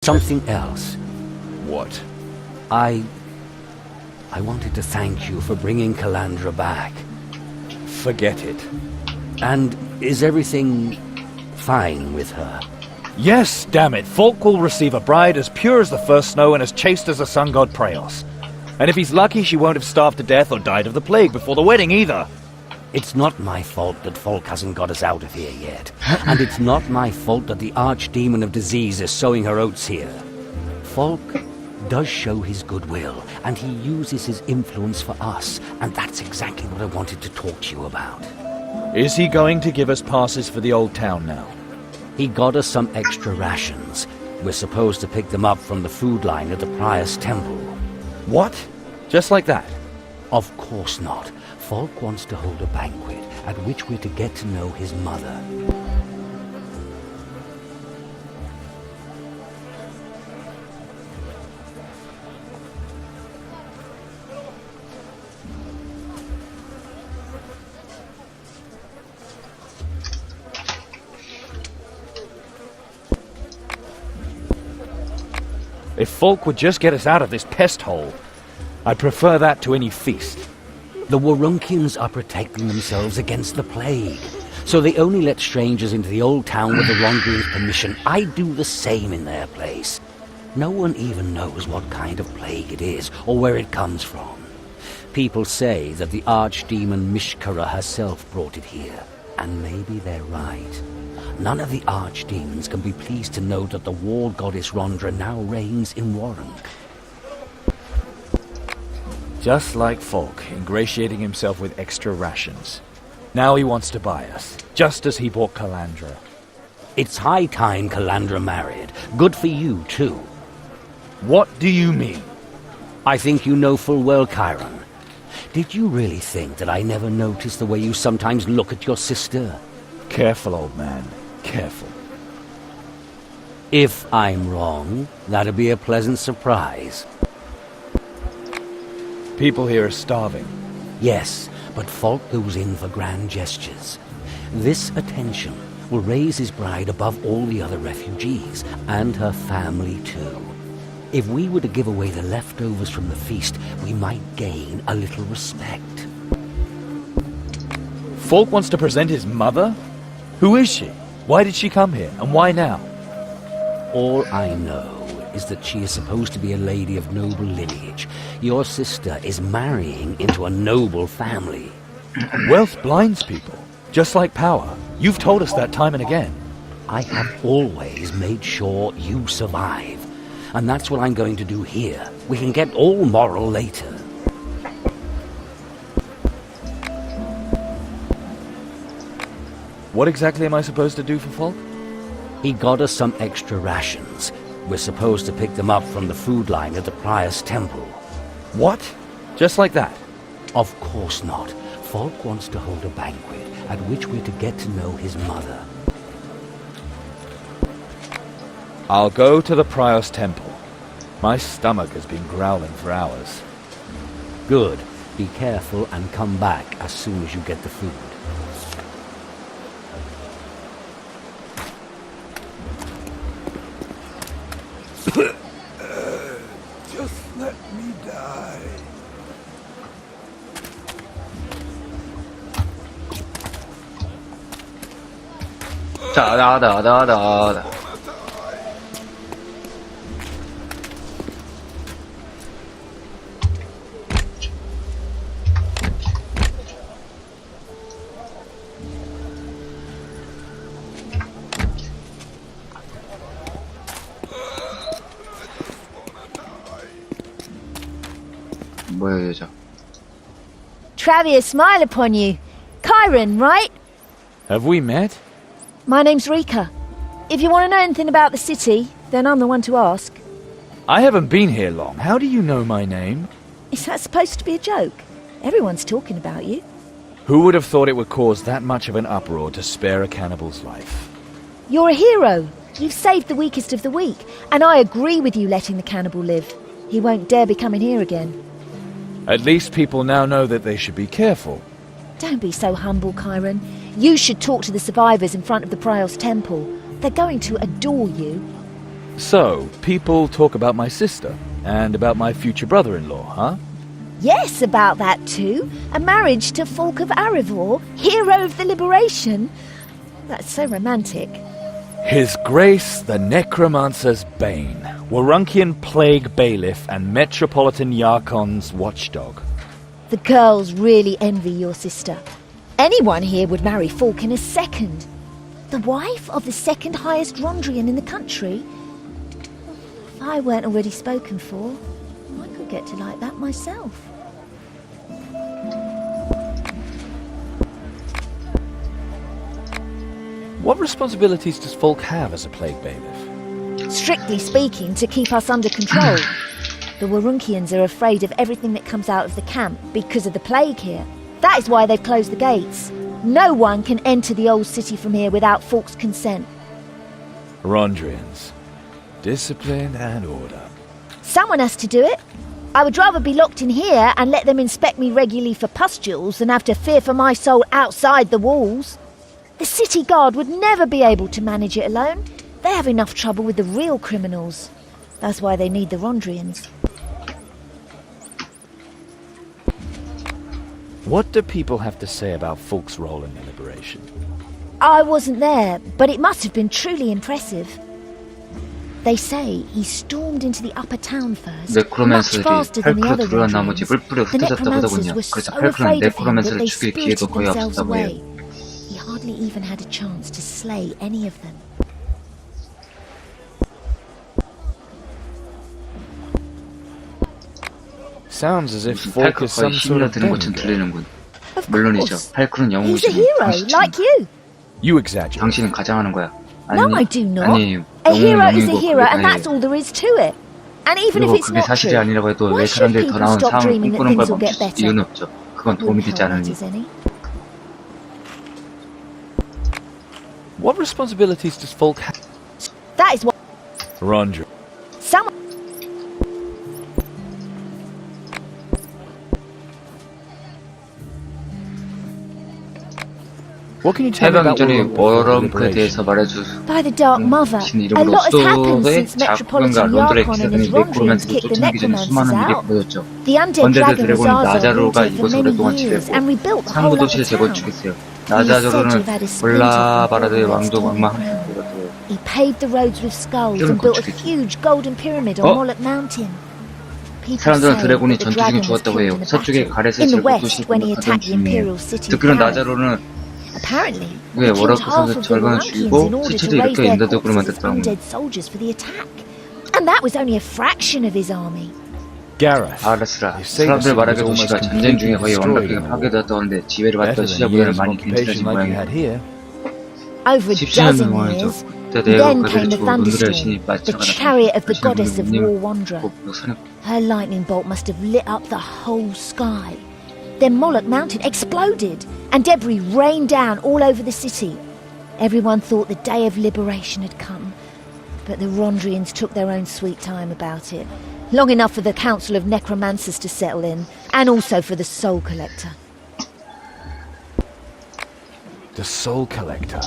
Something else. What? I wanted to thank you for bringing Calandra back. Forget it. And is everything fine with her? Yes, damn it. Falk will receive a bride as pure as the first snow and as chaste as the sun god Praeos. And if he's lucky, she won't have starved to death or died of the plague before the wedding either. It's not my fault that Falk hasn't got us out of here yet. And it's not my fault that the archdemon of disease is sowing her oats here. Falk does show his goodwill, and he uses his influence for us, and that's exactly what I wanted to talk to you about. Is he going to give us passes for the old town now? He got us some extra rations. We're supposed to pick them up from the food line at the Prior's Temple. What? Just like that? Of course not. Falk wants to hold a banquet at which we're to get to know his mother. If Falk would just get us out of this pest hole, I'd prefer that to any feast. The Warunkians are protecting themselves against the plague, so they only let strangers into the old town with the Rondraeans' permission. I'd do the same in their place. No one even knows what kind of plague it is, or where it comes from. People say that the archdemon Mishkara herself brought it here, and maybe they're right. None of the archdemons can be pleased to know that the war goddess Rondra now reigns in Warunk. Just like Falk, ingratiating himself with extra rations. Now he wants to buy us, just as he bought Calandra. It's high time Calandra married. Good for you, too. What do you mean? I think you know full well, Chiron. Did you really think that I never noticed the way you sometimes look at your sister? Careful, old man. Careful. If I'm wrong, that'd be a pleasant surprise. People here are starving. Yes, but Falk goes in for grand gestures. This attention will raise his bride above all the other refugees, and her family too. If we were to give away the leftovers from the feast, we might gain a little respect. Falk wants to present his mother? Who is she? Why did she come here, and why now? All I know is that she is supposed to be a lady of noble lineage. Your sister is marrying into a noble family. Wealth blinds people, just like power. You've told us that time and again. I have always made sure you survive. And that's what I'm going to do here. We can get all moral later. What exactly am I supposed to do for Falk? He got us some extra rations. We're supposed to pick them up from the food line at the Prior's Temple. What? Just like that? Of course not. Falk wants to hold a banquet at which we're to get to know his mother. I'll go to the Prior's Temple. My stomach has been growling for hours. Good. Be careful and come back as soon as you get the food. Just let me die. Da da da da da. 뭐야 여자? Travier, smile upon you. Chiron, right? Have we met? My name's Rika. If you want to know anything about the city, then I'm the one to ask. I haven't been here long. How do you know my name? Is that supposed to be a joke? Everyone's talking about you. Who would have thought it would cause that much of an uproar to spare a cannibal's life? You're a hero. You've saved the weakest of the weak, and I agree with you letting the cannibal live. He won't dare be coming here again. At least people now know that they should be careful. Don't be so humble, Chiron. You should talk to the survivors in front of the Prior's Temple. They're going to adore you. So, people talk about my sister, and about my future brother-in-law, huh? Yes, about that too. A marriage to Fulk of Arivor, hero of the liberation. That's so romantic. His Grace the Necromancer's Bane, Warunkian Plague Bailiff and Metropolitan Yarkon's watchdog. The girls really envy your sister. Anyone here would marry Fulk in a second. The wife of the second highest Rondrian in the country. If I weren't already spoken for, I could get to like that myself. What responsibilities does Fulk have as a Plague Bailiff? Strictly speaking, to keep us under control. The Warunkians are afraid of everything that comes out of the camp because of the plague here. That is why they've closed the gates. No one can enter the old city from here without Fulk's consent. Rondrians. Discipline and order. Someone has to do it. I would rather be locked in here and let them inspect me regularly for pustules than have to fear for my soul outside the walls. The city guard would never be able to manage it alone. They have enough trouble with the real criminals. That's why they need the Rondrians. What do people have to say about Fulk's role in the liberation? I wasn't there, but it must have been truly impressive. They say he stormed into the upper town first, much faster than the other 들어간 나머지 Rondrians. 뿔뿔이 The 흩어졌다고 necromancers 하더군요. were 그래서 so 팔크는 afraid of him that 네크로맨서를 they 죽일 기회도 spirited 거의 themselves 없었다고 해요. away. He hardly even had a chance to slay any of them. Sounds as if Fulk is some 팔크가 sort 힘이나 of 드는 것처럼 demigod. 들리는군. Of 물론이죠. course. 팔크는 He's a 영웅이지만 hero, 당신, like you. You exaggerate. 당신은 가장하는 거야. No, I do not. 아니, A hero is a 영웅이고 hero, 그게 and that's 다예요. all there is to it. And even if 그리고 it's 그게 not 사실이 true, 아니라고 해도 why 왜 should 사람들이 더 people 나은 stop 상황을 dreaming that 꿈꾸는 걸 things will 멈출 get better? 이유는 없죠. 그건 도움이 되지 Wouldn't 않으니. help matters any. What responsibilities does Fulk have? That is what Rondrian. someone. What can you tell me about 해방 전에 Warump 워럼크에 before the 대해서 liberation? 말해주. By the Dark Mother, 신 a 이름으로 lot has happened 수도의 since Metropolitan 작품과 론드의 Yarkon and 기사단이 his Rondrians 네크로맨스를 kicked the 쫓아내기 전에 necromancers 수많은 일이 out. 벌어졌죠. The undead 언데드 dragon 드래곤은 Zaza 나자로가 ruled here for 이곳을 many 오랫동안 years 지배했고 and rebuilt the whole 상부도 upper 실에 town. 재건축했어요. He is said to 나자로는 have had a splinter 올라바라드의 from 왕족 Fulk's 왕망한 crown. 것도 He paved the roads with skulls 이런 and built a 건축했죠. huge golden pyramid on Moloch Mountain. People 사람들은 say 드래곤이 that the 전투 중에 dragon was 죽었다고 killed 해요. in a 서쪽의 battle 가렛을 in the 들고 west 도시를 when he 공격하던 attacked the imperial 중이에요. city. 듣기로는 Paris. 나자로는 Apparently, 왜 he killed 워럭 half 선수 of the 절반을 Warunkians 죽이고 in order to 시체도 raise 이렇게 their 인도적으로 corpses as 만들었다는 undead soldiers for the attack. And that was only a fraction of his army. Gareth. 알았으라. They say the 사람들 city 말하기에 was 도시가 almost 전쟁 중에 completely 거의 destroyed 완벽하게 in the war. 파괴되었다는데 지배를 Better 받던 than 시자보다는 years of 많이 occupation 괜찮아진 like you had 모양이에요. here. Over a 17년 dozen 동안이죠. years, 그때 then 내가 came the 그들을 주고 론드레의 thunderstorm, 신이 the 마치가 chariot of the goddess of war Wanderer. 사냥 Her lightning bolt must have lit up the whole sky. Then Moloch Mountain exploded, and debris rained down all over the city. Everyone thought the day of liberation had come, but the Rondrians took their own sweet time about it. Long enough for the Council of Necromancers to settle in, and also for the Soul Collector. The Soul Collector,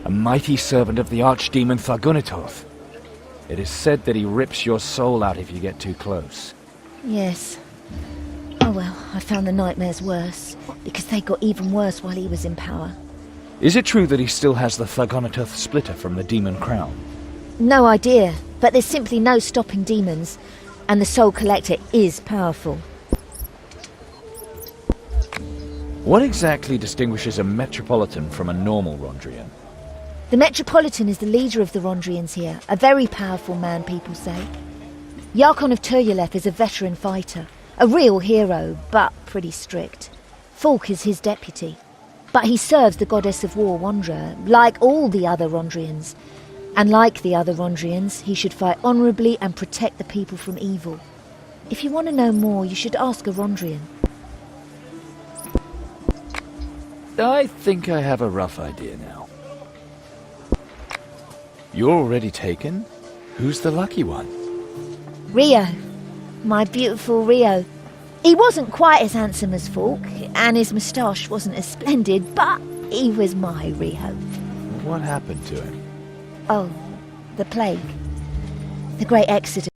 a mighty servant of the archdemon Thargunitoth. It is said that he rips your soul out if you get too close. Yes. Oh well, I found the nightmares worse, because they got even worse while he was in power. Is it true that he still has the Thargunitoth splitter from the demon crown? No idea, but there's simply no stopping demons, and the Soul Collector is powerful. What exactly distinguishes a Metropolitan from a normal Rondrian? The Metropolitan is the leader of the Rondrians here, a very powerful man, people say. Yarkon of Turyalef is a veteran fighter, a real hero, but pretty strict. Fulk is his deputy, but he serves the goddess of war Wanderer, like all the other Rondrians. And like the other Rondrians, he should fight honourably and protect the people from evil. If you want to know more, you should ask a Rondrian. I think I have a rough idea now. You're already taken? Who's the lucky one? Rio. My beautiful Rio. He wasn't quite as handsome as Fulk, and his moustache wasn't as splendid, but he was my Rio. What happened to him? Oh, the plague. The Great Exodus.